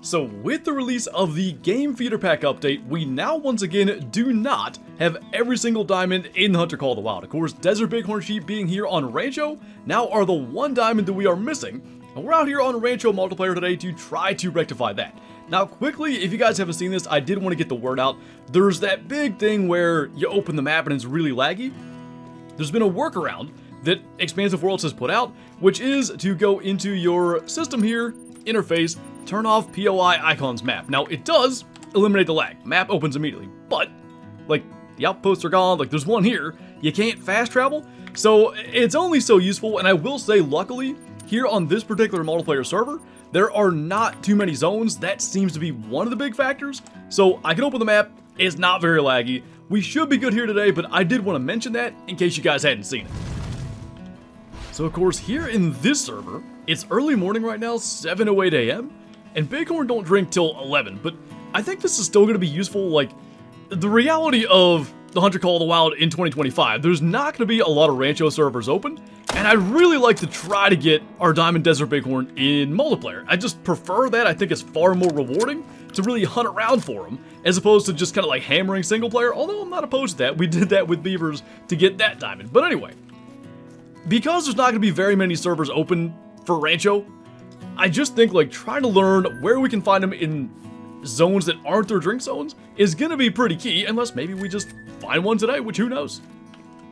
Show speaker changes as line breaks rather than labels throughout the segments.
So with the release of the Game Feeder Pack update, we now once again do not have every single diamond in Hunter Call of the Wild. Of course, Desert Bighorn sheep being here on Rancho now are the one diamond that we are missing, and we're out here on Rancho multiplayer today to try to rectify that. Now quickly, if you guys haven't seen this, I did want to get the word out. There's that big thing where you open the map and it's really laggy. There's been a workaround that Expansive Worlds has put out, which is to go into your system here, interface, turn off POI icons map. Now it does eliminate the lag. Map opens immediately, but like the outposts are gone, like there's one here, you can't fast travel. So it's only so useful, and I will say luckily here on this particular multiplayer server, there are not too many zones. That seems to be one of the big factors. So I can open the map, it's not very laggy. We should be good here today, but I did want to mention that in case you guys hadn't seen it. So of course here in this server, it's early morning right now, 7:08 a.m. and Bighorn don't drink till 11, but I think this is still going to be useful. Like, the reality of the Hunter Call of the Wild in 2025, there's not going to be a lot of Rancho servers open, and I'd really like to try to get our Diamond Desert Bighorn in multiplayer. I just prefer that. I think it's far more rewarding to really hunt around for them, as opposed to just kind of like hammering single player, although I'm not opposed to that. We did that with Beavers to get that diamond. But anyway, because there's not going to be very many servers open for Rancho, I just think like trying to learn where we can find them in zones that aren't their drink zones is gonna be pretty key, unless maybe we just find one today, which who knows.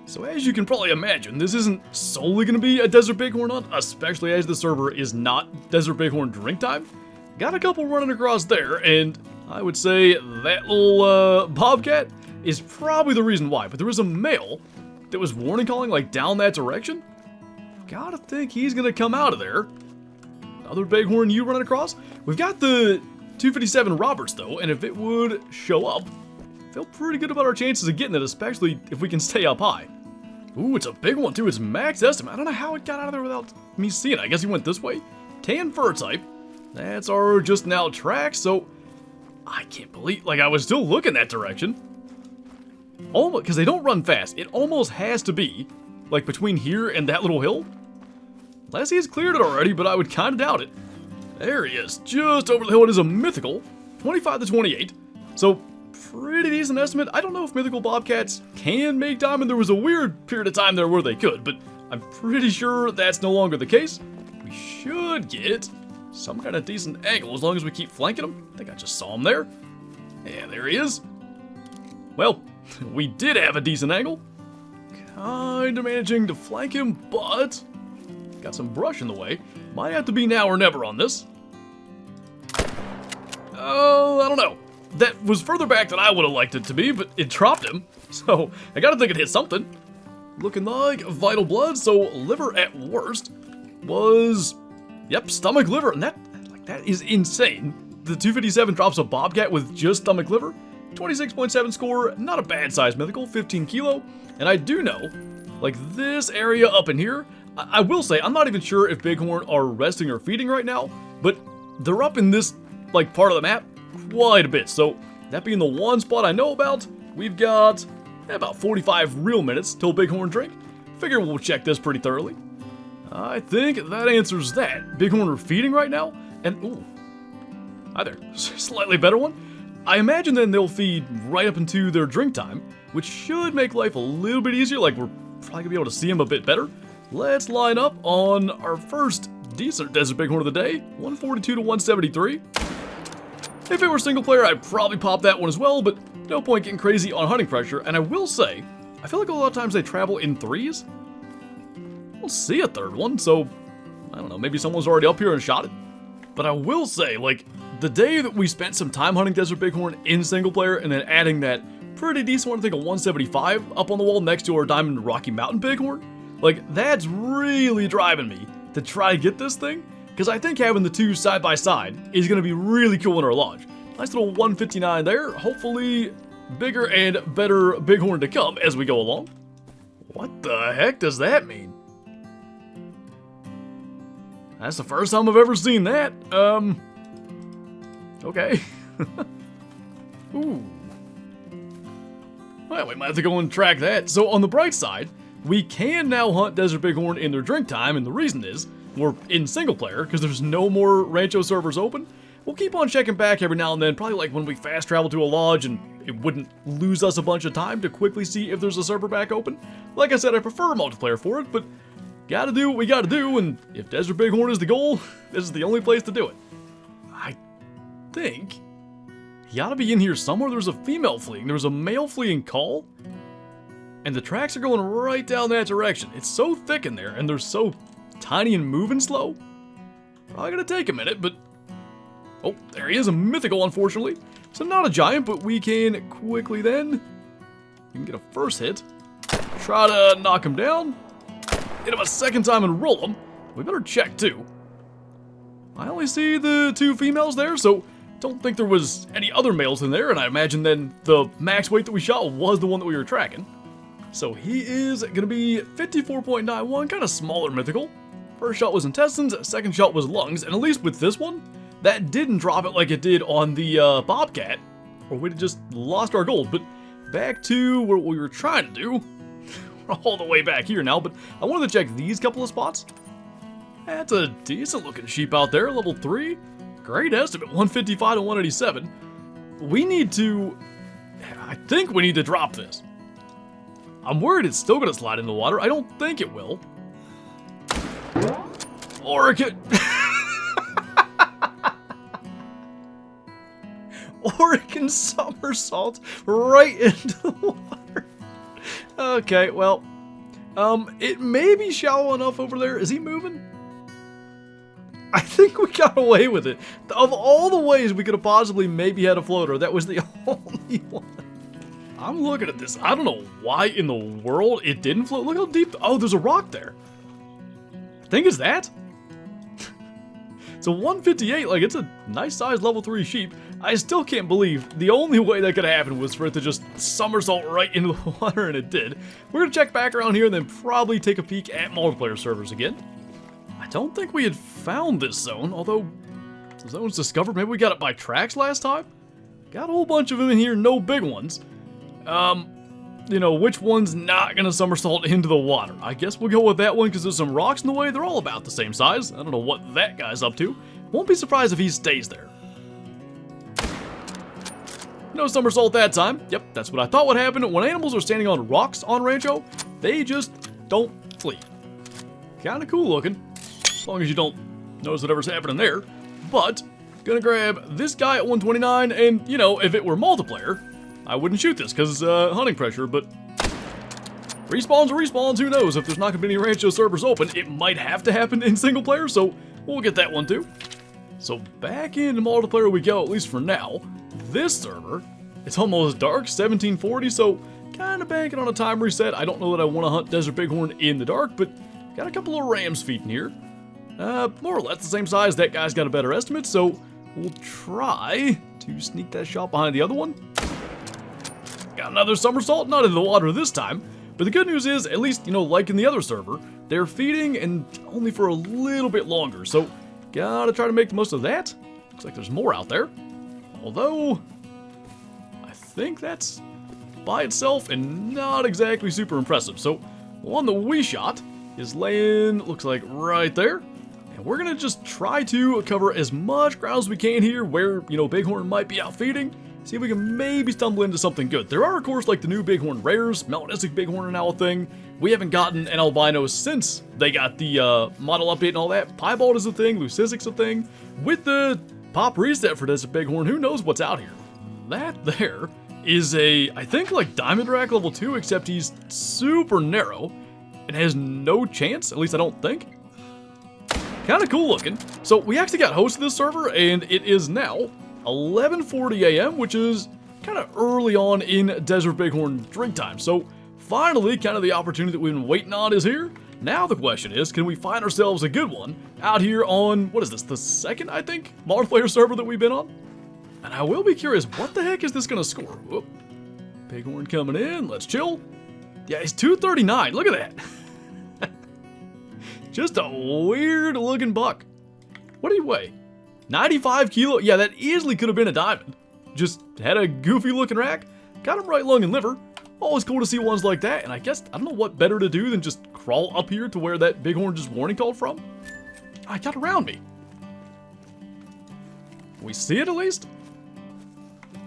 So as you can probably imagine, this isn't solely gonna be a Desert Bighorn hunt, especially as the server is not Desert Bighorn drink time. Got a couple running across there, and I would say that little Bobcat is probably the reason why, but there was a male that was warning calling like down that direction. Gotta think he's gonna come out of there. Another Bighorn you running across. We've got the 257 Roberts though, and if it would show up, feel pretty good about our chances of getting it, especially if we can stay up high. Ooh, it's a big one too. It's max estimate. I don't know how it got out of there without me seeing it. I guess he went this way. Tan fur type. That's our just now track, so I can't believe, like I was still looking that direction. Almost, because they don't run fast. It almost has to be like between here and that little hill. Unless he's cleared it already, but I would kind of doubt it. There he is, just over the hill. It is a mythical, 25 to 28. So, pretty decent estimate. I don't know if mythical Bobcats can make diamond. There was a weird period of time there where they could, but I'm pretty sure that's no longer the case. We should get some kind of decent angle as long as we keep flanking him. I think I just saw him there. Yeah, there he is. Well, we did have a decent angle. Kinda managing to flank him, but got some brush in the way. Might have to be now or never on this. Oh, I don't know. That was further back than I would have liked it to be, but it dropped him. So I gotta think it hit something. Looking like vital blood, so liver at worst was, yep, stomach liver, and that is insane. The 257 drops a Bobcat with just stomach liver. 26.7 score, not a bad size mythical, 15 kilo. And I do know, like this area up in here, I will say, I'm not even sure if Bighorn are resting or feeding right now, but they're up in this like part of the map quite a bit. So that being the one spot I know about, we've got about 45 real minutes till Bighorn drink. Figure we'll check this pretty thoroughly. I think that answers that. Bighorn are feeding right now, and ooh, hi there, slightly better one. I imagine then they'll feed right up into their drink time, which should make life a little bit easier, like we're probably gonna be able to see them a bit better. Let's line up on our first decent Desert Bighorn of the day, 142 to 173. If it were single player, I'd probably pop that one as well, but no point getting crazy on hunting pressure. And I will say, I feel like a lot of times they travel in threes. We'll see a third one, so I don't know, maybe someone's already up here and shot it. But I will say, like, the day that we spent some time hunting Desert Bighorn in single player and then adding that pretty decent one, I think a 175 up on the wall next to our Diamond Rocky Mountain Bighorn, like, that's really driving me to try to get this thing, because I think having the two side by side is going to be really cool in our lodge. Nice little 159 there, hopefully bigger and better Bighorn to come as we go along. What the heck does that mean? That's the first time I've ever seen that. Okay. Ooh. Well, we might have to go and track that. So on the bright side, we can now hunt Desert Bighorn in their drink time, and the reason is we're in single player because there's no more Rancho servers open. we'll keep on checking back every now and then, probably like when we fast travel to a lodge and it wouldn't lose us a bunch of time to quickly see if there's a server back open. Like I said, I prefer multiplayer for it, but gotta do what we gotta do, and if Desert Bighorn is the goal, this is the only place to do it. I think he ought to be in here somewhere. There's a female fleeing, there was a male fleeing call, and the tracks are going right down that direction. It's so thick in there, and they're so tiny and moving slow. Probably gonna take a minute, but oh, there he is, a mythical, unfortunately. So not a giant, but we can quickly then, you can get a first hit, try to knock him down, hit him a second time and roll him. We better check too. I only see the 2 females there, so don't think there was any other males in there, and I imagine then the max weight that we shot was the one that we were tracking. So he is gonna be 54.91, kind of smaller mythical. First shot was intestines, second shot was lungs, and at least with this one, that didn't drop it like it did on the Bobcat, or we'd have just lost our gold. But back to what we were trying to do. We're all the way back here now, but I wanted to check these couple of spots. That's a decent looking sheep out there, level 3. Great estimate, 155 to 187. We need to, I think we need to drop this. I'm worried it's still gonna slide in the water. I don't think it will. Or it could... or it can somersault right into the water. Okay, well, it may be shallow enough over there. Is he moving? I think we got away with it. Of all the ways we could have possibly maybe had a floater, that was the only one. I'm looking at this. I don't know why in the world it didn't float. Look how deep. Oh, there's a rock there. I think it's that. It's a 158, like it's a nice sized level 3 sheep. I still can't believe the only way that could happen was for it to just somersault right into the water, and it did. We're gonna check back around here and then probably take a peek at multiplayer servers again. I don't think we had found this zone, although the zone's discovered. Maybe we got it by tracks last time? Got a whole bunch of them in here, no big ones. You know, which one's not gonna somersault into the water? I guess we'll go with that one because there's some rocks in the way. They're all about the same size. I don't know what that guy's up to. Won't be surprised if he stays there. No somersault that time. Yep, that's what I thought would happen. When animals are standing on rocks on Rancho, they just don't flee. Kinda cool looking, as long as you don't notice whatever's happening there. But, gonna grab this guy at 129, and, you know, if it were multiplayer, I wouldn't shoot this because hunting pressure, but respawns are respawns. Who knows? If there's not going to be any Rancho servers open, it might have to happen in single player, so we'll get that one too. So back into multiplayer we go, at least for now. This server, it's almost dark, 1740, so kind of banking on a time reset. I don't know that I want to hunt Desert Bighorn in the dark, but got a couple of ram's feet in here. More or less the same size. That guy's got a better estimate, so we'll try to sneak that shot behind the other one. Got another somersault, not in the water this time. But the good news is, at least, you know, like in the other server, they're feeding and only for a little bit longer. So, gotta try to make the most of that. Looks like there's more out there. Although, I think that's by itself and not exactly super impressive. So, the one that we shot is laying, looks like right there. And we're gonna just try to cover as much ground as we can here where, you know, Bighorn might be out feeding. See if we can maybe stumble into something good. There are, of course, like the new Bighorn rares. Melanistic Bighorn are now a thing. We haven't gotten an albino since they got the model update and all that. Piebald is a thing. Leucistic's a thing. With the pop reset for Desert Bighorn, who knows what's out here? That there is a, I think, like Diamond Rack level 2, except he's super narrow and has no chance, at least I don't think. Kind of cool looking. So we actually got host of this server, and it is now 11:40 a.m., which is kind of early on in Desert Bighorn drink time. So finally, kind of the opportunity that we've been waiting on is here. Now the question is, can we find ourselves a good one out here on, what is this, the second, I think, multiplayer server that we've been on? And I will be curious, what the heck is this going to score? Whoop. Bighorn coming in, let's chill. Yeah, it's 239, look at that. Just a weird looking buck. What do you weigh? 95 kilo, yeah, that easily could have been a diamond. Just had a goofy looking rack, got him right lung and liver. Always cool to see ones like that, and I guess, I don't know what better to do than just crawl up here to where that Bighorn just warning called from. I got around me. we see it at least?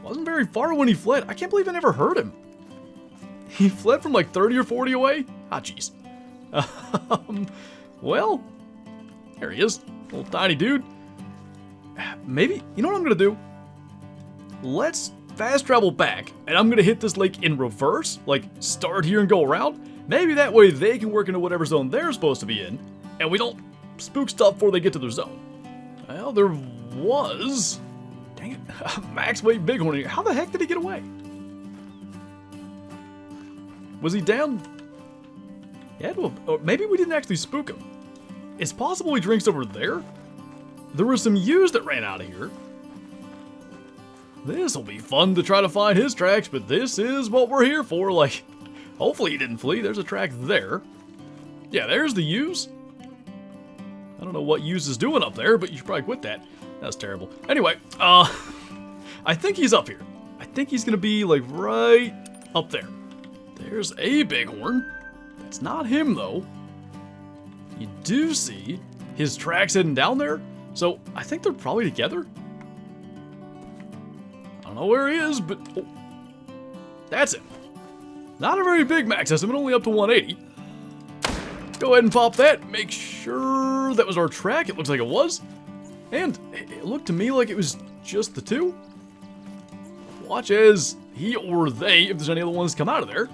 Wasn't very far when he fled. I can't believe I never heard him. He fled from like 30 or 40 away? Ah, jeez. Well, there he is. Little tiny dude. Maybe, you know what I'm gonna do? Let's fast travel back, and I'm gonna hit this lake in reverse, like start here and go around. Maybe that way they can work into whatever zone they're supposed to be in, and we don't spook stuff before they get to their zone. Well, there was... Dang it. Max weight Bighorn here. How the heck did he get away? Was he down? Yeah, or maybe we didn't actually spook him. It's possible he drinks over there. There were some ewes that ran out of here. This'll be fun to try to find his tracks, but this is what we're here for. Like, hopefully he didn't flee. There's a track there. Yeah, there's the ewes. I don't know what ewes is doing up there, but you should probably quit that. That's terrible. Anyway, I think he's up here. I think he's gonna be like right up there. There's a bighorn. That's not him though. You do see his tracks heading down there, so I think they're probably together. I don't know where he is, but oh, that's him. Not a very big max estimate, only up to 180. Go ahead and pop that. Make sure that was our track. It looks like it was. And it looked to me like it was just the two. Watch as he or they, if there's any other ones, come out of there.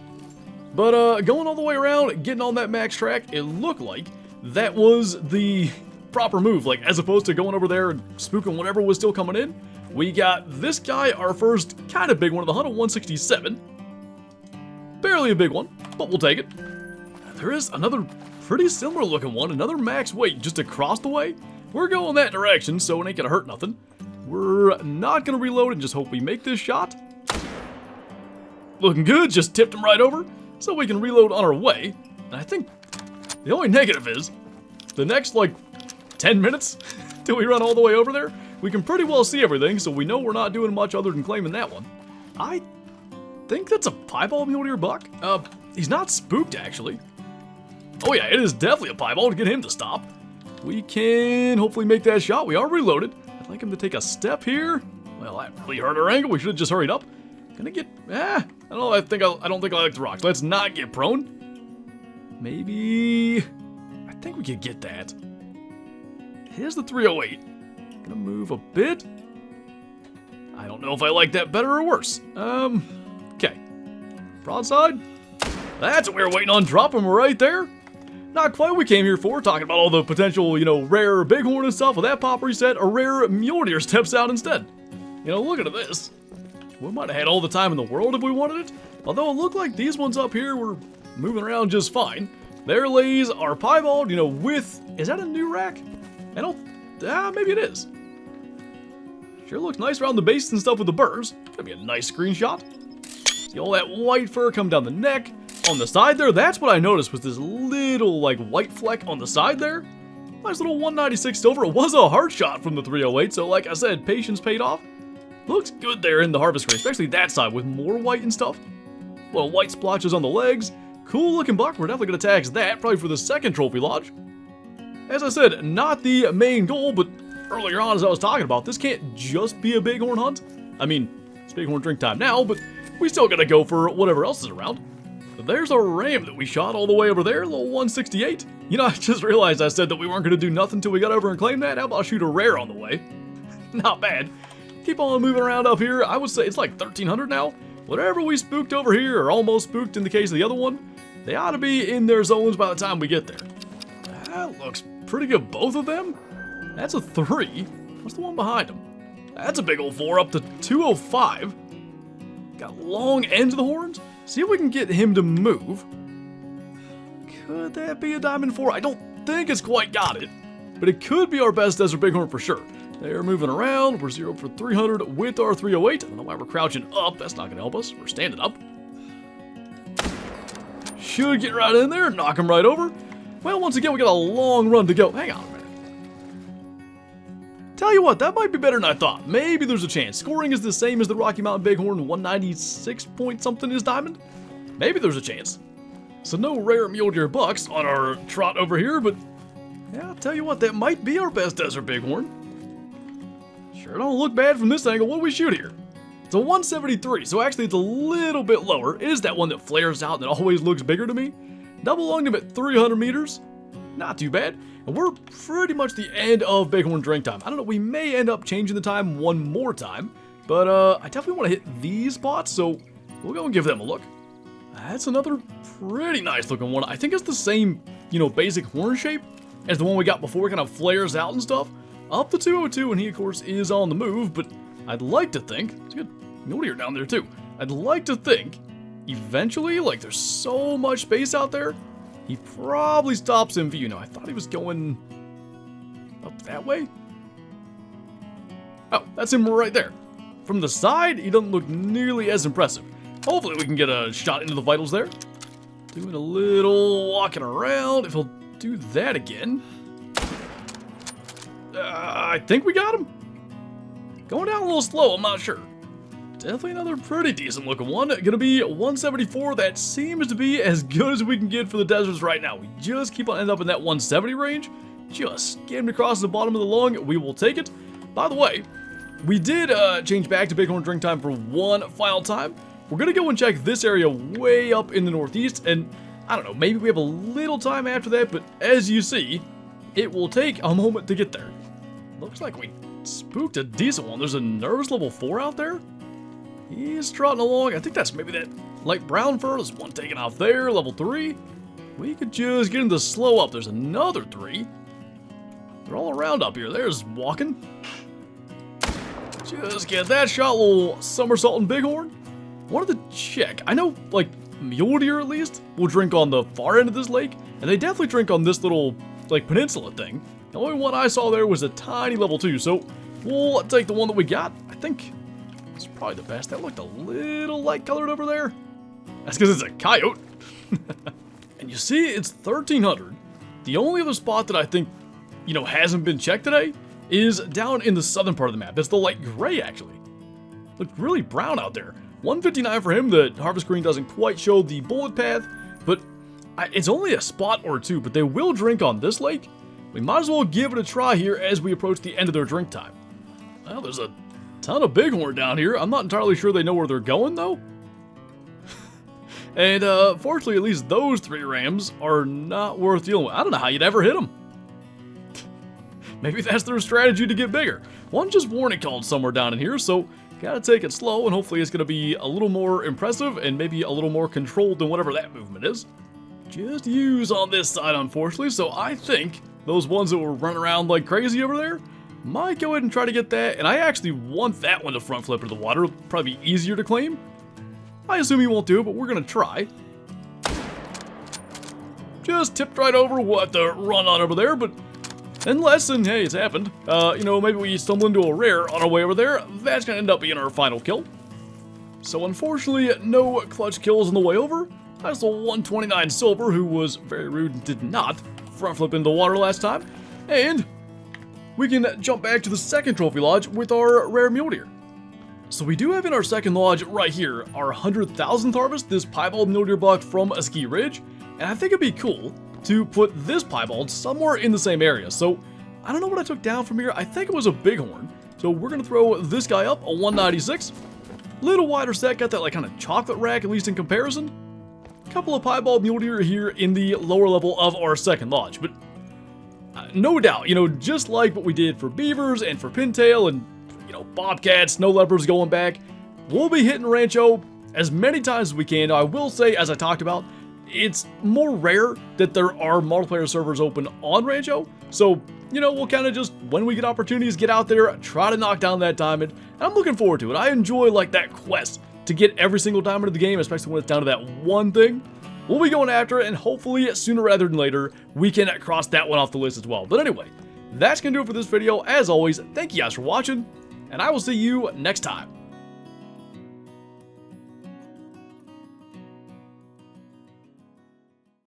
But going all the way around, getting on that max track, it looked like that was the proper move. Like, as opposed to going over there and spooking whatever was still coming in, we got this guy, our first kind of big one of the hunt, 167. Barely a big one, but we'll take it. There is another pretty similar looking one, another max weight just across the way. We're going that direction, so it ain't gonna hurt nothing. We're not gonna reload and just hope we make this shot. Looking good, just tipped him right over, so we can reload on our way. And I think the only negative is, the next, like, 10 minutes till we run all the way over there, we can pretty well see everything, so we know we're not doing much other than claiming that one. I think that's a piebald mule deer buck. He's not spooked, actually. Oh yeah, it is definitely a piebald to get him to stop. We can hopefully make that shot. We are reloaded. I'd like him to take a step here. Well, that really hurt our angle. We should have just hurried up. Gonna get, I don't know. I don't think I like the rocks. Let's not get prone. Maybe, I think we could get that. Here's the 308. Gonna move a bit. I don't know if I like that better or worse. Okay. Broadside. That's what we were waiting on. Drop him right there. Not quite what we came here for, talking about all the potential, you know, rare bighorn and stuff. With that pop reset, a rare mule deer steps out instead. You know, look at this. We might have had all the time in the world if we wanted it. Although it looked like these ones up here were moving around just fine. There lays our piebald, you know, with, is that a new rack? I don't, maybe it is. Sure looks nice around the base and stuff with the burrs. Gonna be a nice screenshot. See all that white fur come down the neck. On the side there, that's what I noticed was this little, like, white fleck on the side there. Nice little 196 silver. It was a hard shot from the 308, so like I said, patience paid off. Looks good there in the harvest crate, especially that side with more white and stuff. Well, white splotches on the legs. Cool looking buck. We're definitely going to tax that, probably for the second trophy lodge. As I said, not the main goal, but earlier on as I was talking about, this can't just be a bighorn hunt. I mean, it's bighorn drink time now, but we still got to go for whatever else is around. There's a ram that we shot all the way over there, a little 168. You know, I just realized I said that we weren't going to do nothing until we got over and claimed that. How about shoot a rare on the way? Not bad. Keep on moving around up here. I would say it's like 1,300 now. Whatever we spooked over here, or almost spooked in the case of the other one, they ought to be in their zones by the time we get there. That looks pretty good, both of them. That's a 3. What's the one behind them? That's a big old 4, up to 205. Got long ends of the horns. See if we can get him to move. Could that be a diamond 4? I don't think it's quite got it, but it could be our best desert bighorn for sure. They're moving around. We're 0 for 300 with our 308. I don't know why we're crouching up. That's not going to help us. We're standing up. Should get right in there and knock him right over. Well, once again, we got a long run to go. Hang on a minute. Tell you what, that might be better than I thought. Maybe there's a chance. Scoring is the same as the Rocky Mountain Bighorn, 196 point something is diamond. Maybe there's a chance. So no rare mule deer bucks on our trot over here, but yeah, I'll tell you what, that might be our best desert bighorn. Sure don't look bad from this angle. What do we shoot here? It's a 173, so actually it's a little bit lower. It is that one that flares out and it always looks bigger to me. Double lunged him at 300 meters. Not too bad. And we're pretty much the end of Bighorn drink time. I don't know, we may end up changing the time one more time. But I definitely want to hit these spots, so we'll go and give them a look. That's another pretty nice looking one. I think it's the same, basic horn shape as the one we got before. It kind of flares out and stuff. Up to 202, and he, of course, is on the move, but I'd like to think, it's a good mule deer down there, too. I'd like to think, eventually, like, there's so much space out there, he probably stops in view. Now, I thought he was going up that way. Oh, that's him right there. From the side, he doesn't look nearly as impressive. Hopefully, we can get a shot into the vitals there. Doing a little walking around. If he'll do that again. I think we got him. Going down a little slow, I'm not sure. Definitely another pretty decent looking one. Gonna be 174. That seems to be as good as we can get for the deserts right now. We just keep on ending up in that 170 range. Just skimmed across the bottom of the lung. We will take it. By the way, we did change back to Bighorn drink time for one final time. We're gonna go and check this area way up in the northeast, and I don't know, maybe we have a little time after that, but as you see, it will take a moment to get there. Looks like we spooked a decent one. There's a nervous level 4 out there. He's trotting along. I think that's maybe that light brown fur. There's one taken off there, level 3. We could just get him to slow up. There's another 3. They're all around up here. There's walking. Just get that shot, little somersaulting bighorn. Wanted to check. I know, like, mule deer at least will drink on the far end of this lake, and they definitely drink on this little, like, peninsula thing. The only one I saw there was a tiny level 2, so we'll take the one that we got. I think it's probably the best. That looked a little light colored over there. That's because it's a coyote. And you see, it's 1300. The only other spot that I think, hasn't been checked today is down in the southern part of the map. It's the light gray, actually. Looked really brown out there. 159 for him. The harvest screen doesn't quite show the bullet path, but it's only a spot or two, but they will drink on this lake. We might as well give it a try here as we approach the end of their drink time. Well, there's a ton of bighorn down here. I'm not entirely sure they know where they're going, though. And fortunately, at least those 3 rams are not worth dealing with. I don't know how you'd ever hit them. Maybe that's their strategy to get bigger. One just warning called somewhere down in here, so gotta take it slow, and hopefully it's gonna be a little more impressive and maybe a little more controlled than whatever that movement is. Just use on this side, unfortunately, so I think those ones that were running around like crazy over there might go ahead and try to get that, and I actually want that one to front flip into the water. It'll probably be easier to claim. I assume he won't do it, but we're gonna try. Just tipped right over. We'll have to run on over there, but unless, and hey, it's happened, maybe we stumble into a rare on our way over there. That's gonna end up being our final kill. So unfortunately, no clutch kills on the way over. That's the 129 silver, who was very rude and did not front flip into the water last time. And we can jump back to the second trophy lodge with our rare mule deer. So we do have in our second lodge right here our 100,000th harvest, this piebald mule deer buck from a ski ridge. And I think it'd be cool to put this piebald somewhere in the same area. So I don't know what I took down from here. I think it was a bighorn. So we're gonna throw this guy up, a 196. Little wider set, got that like kind of chocolate rack, at least in comparison. Couple of piebald mule deer here in the lower level of our second lodge, but no doubt, just like what we did for beavers and for pintail and, bobcats, snow leopards going back, we'll be hitting Rancho as many times as we can. Now, I will say, as I talked about, it's more rare that there are multiplayer servers open on Rancho, so, we'll kind of just, when we get opportunities, get out there, try to knock down that diamond, and I'm looking forward to it. I enjoy, like, that quest to get every single diamond of the game, especially when it's down to that one thing. We'll be going after it, and hopefully, sooner rather than later, we can cross that one off the list as well. But anyway, that's going to do it for this video. As always, thank you guys for watching, and I will see you next time.